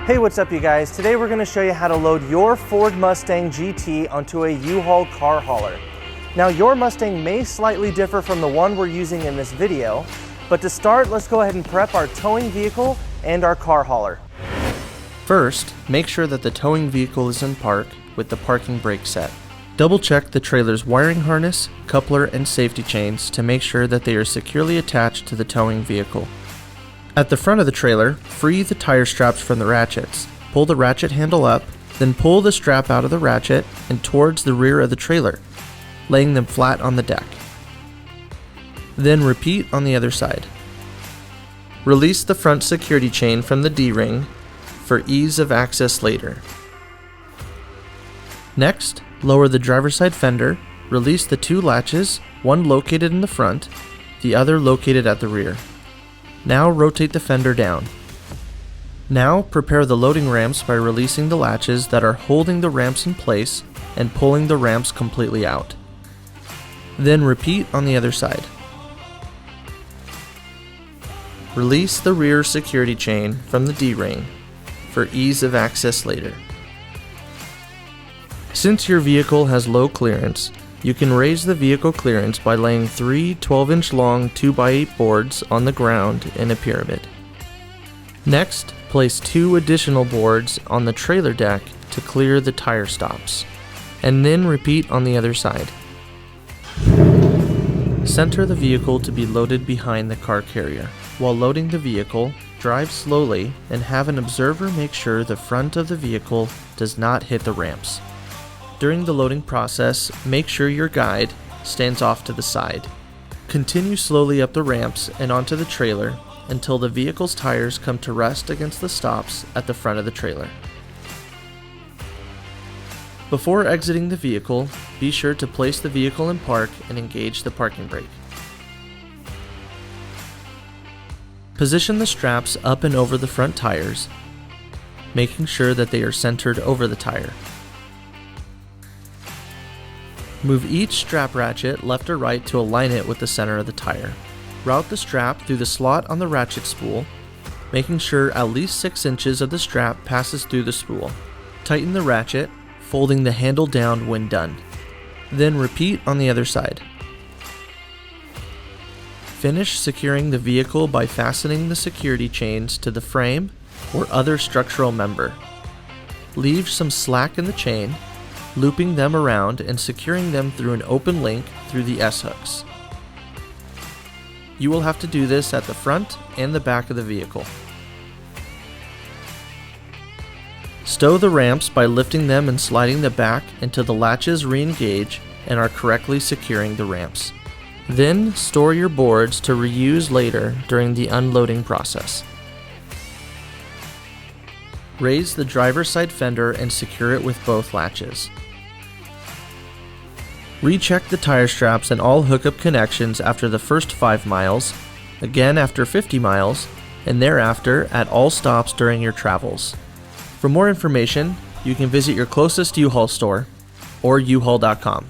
Hey, what's up you guys? Today we're going to show you how to load your Ford Mustang GT onto a U-Haul car hauler. Now your Mustang may slightly differ from the one we're using in this video, but to start, let's go ahead and prep our towing vehicle and our car hauler. First, make sure that the towing vehicle is in park with the parking brake set. Double check the trailer's wiring harness, coupler, and safety chains to make sure that they are securely attached to the towing vehicle. At the front of the trailer, free the tire straps from the ratchets. Pull the ratchet handle up, then pull the strap out of the ratchet and towards the rear of the trailer, laying them flat on the deck. Then repeat on the other side. Release the front security chain from the D-ring for ease of access later. Next, lower the driver's side fender, release the two latches, one located in the front, the other located at the rear. Now rotate the fender down. Now prepare the loading ramps by releasing the latches that are holding the ramps in place and pulling the ramps completely out. Then repeat on the other side. Release the rear security chain from the D-ring for ease of access later. Since your vehicle has low clearance, you can raise the vehicle clearance by laying 3 12-inch long 2x8 boards on the ground in a pyramid. Next, place 2 additional boards on the trailer deck to clear the tire stops, and then repeat on the other side. Center the vehicle to be loaded behind the car carrier. While loading the vehicle, drive slowly and have an observer make sure the front of the vehicle does not hit the ramps. During the loading process, make sure your guide stands off to the side. Continue slowly up the ramps and onto the trailer until the vehicle's tires come to rest against the stops at the front of the trailer. Before exiting the vehicle, be sure to place the vehicle in park and engage the parking brake. Position the straps up and over the front tires, making sure that they are centered over the tire. Move each strap ratchet left or right to align it with the center of the tire. Route the strap through the slot on the ratchet spool, making sure at least 6 inches of the strap passes through the spool. Tighten the ratchet, folding the handle down when done. Then repeat on the other side. Finish securing the vehicle by fastening the security chains to the frame or other structural member. Leave some slack in the chain, looping them around and securing them through an open link through the S-hooks. You will have to do this at the front and the back of the vehicle. Stow the ramps by lifting them and sliding the back until the latches re-engage and are correctly securing the ramps. Then store your boards to reuse later during the unloading process. Raise the driver's side fender and secure it with both latches. Recheck the tire straps and all hookup connections after the first 5 miles, again after 50 miles, and thereafter at all stops during your travels. For more information, you can visit your closest U-Haul store or uhaul.com.